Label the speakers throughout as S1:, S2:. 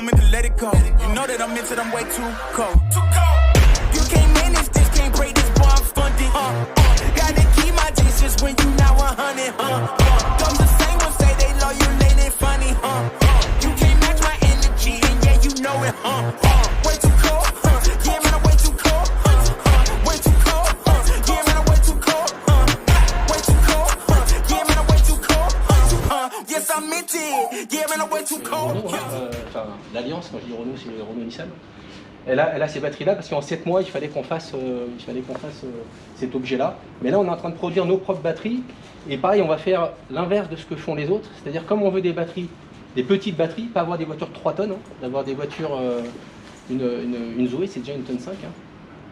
S1: moment to let it go. You know that I'm into them way too cold. You can't manage this, can't break this, boy, I'm funded. Gotta keep my distance when you not 100. Those the same ones say they love you, they funny. You can't match my energy, and yeah, you know it. Way too cold. Yeah, man, I'm way too cold. Way too cold. Yeah, man, I'm way too cold. Way too cold. Yeah, man, I'm way too cold. Yes, I'm into it. Yeah, man, I'm way too cold.
S2: Enfin, l'Alliance, quand je dis Renault, c'est Renault-Nissan. Elle a ces batteries-là parce qu'en 7 mois, il fallait qu'on fasse cet objet-là. Mais là, on est en train de produire nos propres batteries. Et pareil, on va faire l'inverse de ce que font les autres. C'est-à-dire, comme on veut des batteries, des petites batteries, pas avoir des voitures de 3 tonnes, hein, d'avoir des voitures, une Zoé, c'est déjà 1,5 tonne. Hein.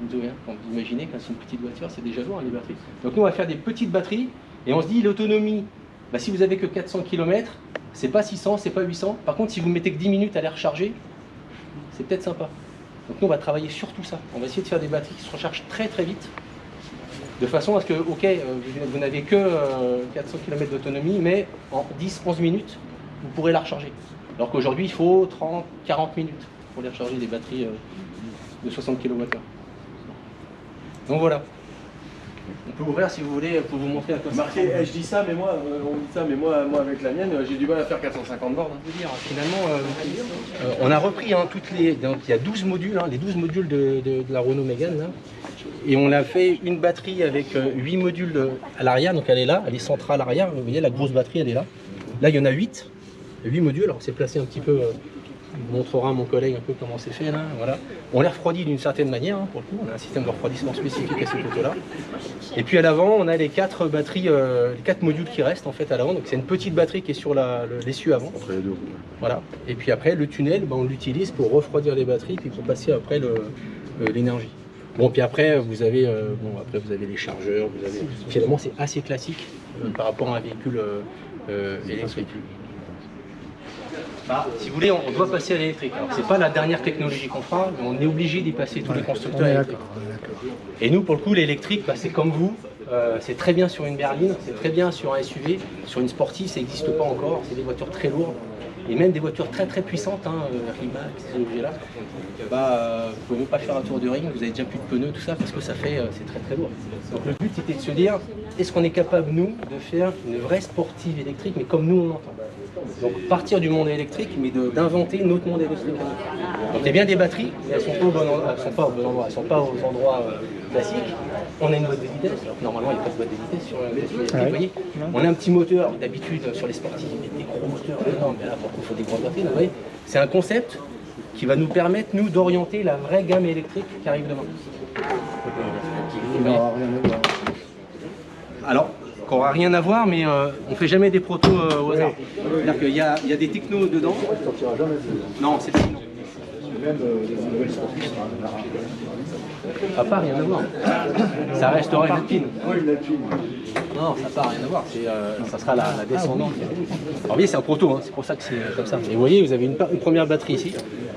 S2: Une Zoé, hein. Quand vous imaginez, quand c'est une petite voiture, c'est déjà lourd, hein, les batteries. Donc nous, on va faire des petites batteries. Et on se dit, l'autonomie, bah, si vous avez que 400 km, c'est pas 600, c'est pas 800. Par contre, si vous mettez que 10 minutes à les recharger, c'est peut-être sympa. Donc nous, on va travailler sur tout ça. On va essayer de faire des batteries qui se rechargent très très vite, de façon à ce que, ok, vous n'avez que 400 km d'autonomie, mais en 10-11 minutes, vous pourrez la recharger. Alors qu'aujourd'hui, il faut 30-40 minutes pour les recharger, des batteries de 60 kWh. Donc voilà. On peut ouvrir si vous voulez pour vous montrer à quoi ça ressemble.
S3: Je dis ça, mais moi, on dit ça, mais moi avec la mienne, j'ai du mal à faire 450 bornes.
S2: Je veux dire, finalement, on a repris hein, toutes les. Donc, il y a 12 modules, hein, les 12 modules de la Renault Mégane. Là, et on a fait une batterie avec 8 modules à l'arrière, donc elle est là, elle est centrale arrière. Vous voyez, la grosse batterie, elle est là. Là, il y en a 8 modules. Alors, c'est placé un petit peu. Je montrera à mon collègue un peu comment c'est fait là. Voilà. On les refroidit d'une certaine manière, hein, pour le coup. On a un système de refroidissement spécifique à ce côté-là. Et puis à l'avant, on a les 4 batteries, les 4 modules qui restent en fait à l'avant. Donc c'est une petite batterie qui est sur l'essieu avant.
S3: Entre les deux.
S2: Voilà. Et puis après, le tunnel, ben, on l'utilise pour refroidir les batteries, puis pour passer après l'énergie. Bon, puis après, vous avez les chargeurs. Finalement, c'est assez classique par rapport à un véhicule électrique. Bah, si vous voulez, on doit passer à l'électrique. Alors, c'est pas la dernière technologie qu'on fera, mais on est obligé d'y passer, tous les constructeurs électriques. Et nous, pour le coup, l'électrique, bah, c'est comme vous, c'est très bien sur une berline, c'est très bien sur un SUV, sur une sportive, ça n'existe pas encore, c'est des voitures très lourdes. Et même des voitures très très puissantes, hein, Rimac, ces objets-là, bah, vous ne pouvez même pas faire un tour de ring, vous avez déjà plus de pneus, tout ça, parce que ça fait, c'est très très lourd. Donc le but c'était de se dire, est-ce qu'on est capable, nous, de faire une vraie sportive électrique, mais comme nous on entend. Donc partir du monde électrique, mais d'inventer notre monde électrique. Donc il y a bien des batteries, mais elles ne sont pas au bon endroit, elles sont pas aux endroits classiques. On a une boîte de vitesse, alors que normalement il n'y a pas de boîte de vitesse sur un véhicule électrique, vous voyez. On a un petit moteur, d'habitude sur les sportifs, ils mettent des gros moteurs, non, mais là pour le coup il faut des grandes batteries, vous voyez. C'est un concept qui va nous permettre, nous, d'orienter la vraie gamme électrique qui arrive demain. Alors, qu'on n'aura rien à voir, mais on ne fait jamais des protos au hasard. C'est-à-dire qu'il y a des technos dedans. Non, c'est fini. Même les nouvelles sportives. Ça n'a pas rien à voir. Ça restera une alpine. Non, ça n'a pas rien à voir. Ça sera la descendante. Alors, vous voyez, c'est un proto, hein. C'est pour ça que c'est comme ça. Et vous voyez, vous avez une première batterie ici.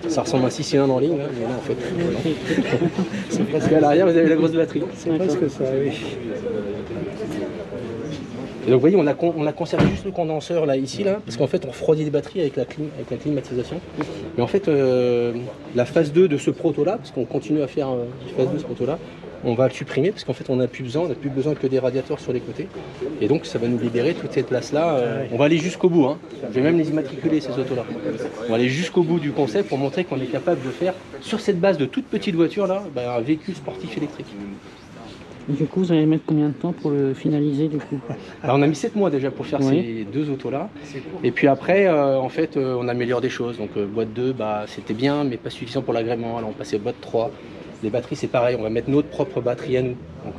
S2: Ça ressemble à un 6 cylindres en ligne, hein, mais là en fait, non. C'est parce qu'à l'arrière, vous avez la grosse batterie.
S4: C'est presque ça, oui.
S2: Et donc vous voyez, on a conservé juste le condenseur là, ici, là, parce qu'en fait on refroidit les batteries avec la climatisation. Mais en fait, la phase 2 de ce proto-là, parce qu'on continue à faire la phase 2 de ce proto-là, on va le supprimer, parce qu'en fait on n'a plus besoin que des radiateurs sur les côtés. Et donc ça va nous libérer toute cette place-là. On va aller jusqu'au bout, hein. Je vais même les immatriculer ces autos-là. On va aller jusqu'au bout du concept pour montrer qu'on est capable de faire, sur cette base de toute petite voiture-là, un véhicule sportif électrique.
S4: Du coup, vous allez mettre combien de temps pour le finaliser du coup?
S2: Alors on a mis 7 mois déjà pour faire ces deux autos-là. Et puis après, en fait, on améliore des choses. Donc boîte 2, c'était bien, mais pas suffisant pour l'agrément. Alors on passait boîte 3. Les batteries, c'est pareil, on va mettre notre propre batterie à nous. Donc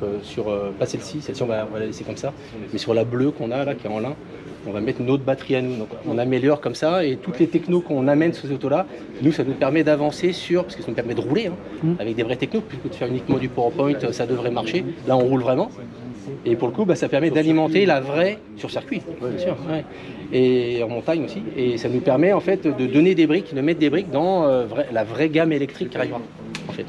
S2: pas celle-ci on va la laisser comme ça. Mais sur la bleue qu'on a là, qui est en lin, on va mettre notre batterie à nous. Donc on améliore comme ça, et toutes les technos qu'on amène sur ces autos-là, nous, ça nous permet d'avancer parce que ça nous permet de rouler, hein, avec des vrais technos, plutôt que de faire uniquement du PowerPoint, ça devrait marcher. Là, on roule vraiment. Et pour le coup, ça permet d'alimenter la vraie, sur circuit, bien sûr, ouais. Et en montagne aussi. Et ça nous permet en fait de donner des briques, de mettre des briques dans la vraie gamme électrique qui arrivera, en fait.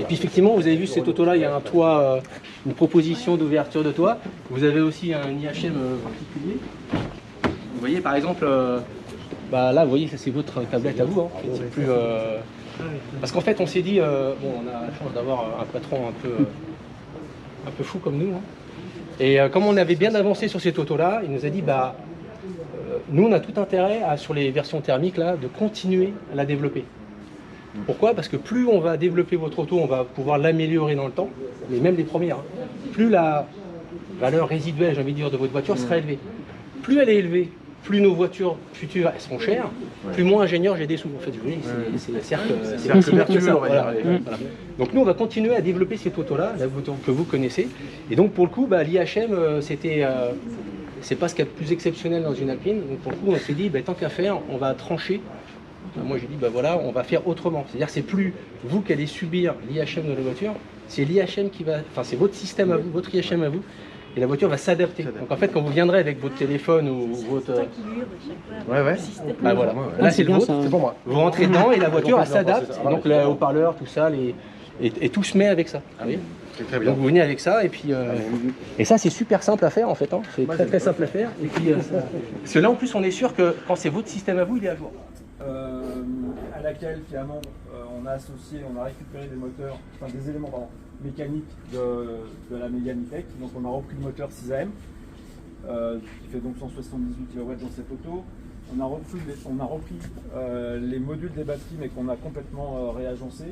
S2: Et puis effectivement, vous avez vu cette auto-là, il y a un toit, une proposition d'ouverture de toit. Vous avez aussi un IHM particulier. Vous voyez par exemple, Bah là, vous voyez, ça c'est votre tablette à vous. Hein. C'est plus, parce qu'en fait, on s'est dit, bon, on a la chance d'avoir un patron un peu fou comme nous. Hein. Et comme on avait bien avancé sur cette auto-là, il nous a dit, bah, nous, on a tout intérêt, sur les versions thermiques, là, de continuer à la développer. Pourquoi? Parce que plus on va développer votre auto, on va pouvoir l'améliorer dans le temps, mais même les premières, hein, plus la valeur résiduelle, j'ai envie de dire, de votre voiture sera élevée. Plus elle est élevée, plus nos voitures futures elles seront chères, plus moins ingénieur j'ai des sous. En fait, c'est le cercle vertueux, on va dire. Voilà. Donc nous, on va continuer à développer cette auto-là, la auto que vous connaissez. Et donc pour le coup, bah, l'IHM, c'était... c'est pas ce qu'il y a de plus exceptionnel dans une Alpine. Donc pour le coup, on s'est dit, bah, tant qu'à faire, on va trancher. Moi, j'ai dit, bah voilà, on va faire autrement. C'est-à-dire que c'est plus vous qui allez subir l'IHM de la voiture, c'est l'IHM qui va... Enfin, c'est votre système à vous, votre IHM à vous, et la voiture va s'adapter. Donc en fait, quand vous viendrez avec votre téléphone ou votre...
S3: Ouais.
S2: Bah voilà, là c'est le vôtre,
S4: ça.
S2: c'est pour moi. Vous rentrez dedans et la voiture elle s'adapte, donc le haut-parleur, tout ça, et tout se met avec ça. Vous voyez?
S3: C'est très bien.
S2: Donc vous venez avec ça et puis et ça c'est super simple à faire en fait, hein. C'est très simple à faire. Et puis parce que là en plus on est sûr que quand c'est votre système à vous, il est à jour.
S5: À laquelle finalement on a associé, on a récupéré des moteurs, enfin des éléments mécaniques de la Mégane E-Tech. Donc on a repris le moteur 6AM qui fait donc 178 kW dans cette auto. On a repris les modules des batteries mais qu'on a complètement réagencé.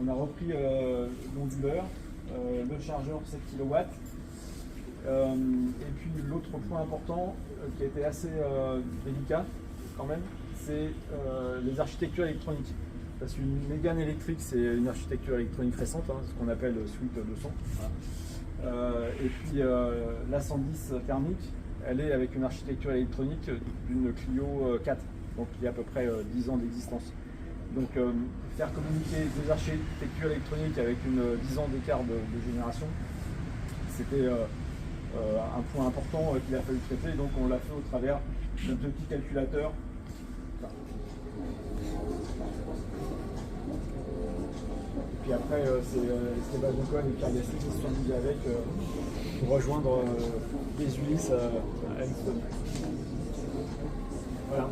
S5: On a repris l'onduleur, le chargeur 7 kW. Et puis l'autre point important qui a été assez délicat quand même, c'est les architectures électroniques. Parce qu'une Mégane électrique, c'est une architecture électronique récente, hein, ce qu'on appelle Suite 200. Voilà. Et puis la 110 thermique, elle est avec une architecture électronique d'une Clio 4, donc qui a à peu près 10 ans d'existence. Donc faire communiquer des architectures électroniques avec 10 ans d'écart de génération, c'était un point important qu'il a fallu traiter, donc on l'a fait au travers de petits calculateurs. Et puis après, c'est Esteban Ocon et Pierre Gasly qui se sont mis avec pour rejoindre les Ulysse à Eindhoven. Voilà.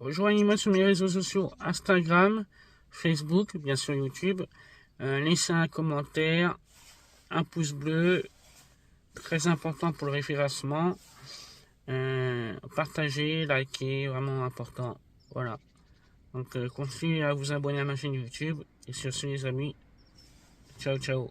S4: Rejoignez-moi sur mes réseaux sociaux Instagram, Facebook, bien sûr YouTube. Laissez un commentaire, un pouce bleu, très important pour le référencement. Partagez, likez, vraiment important. Voilà. Donc continuez à vous abonner à ma chaîne YouTube. Et sur ce les amis, ciao ciao.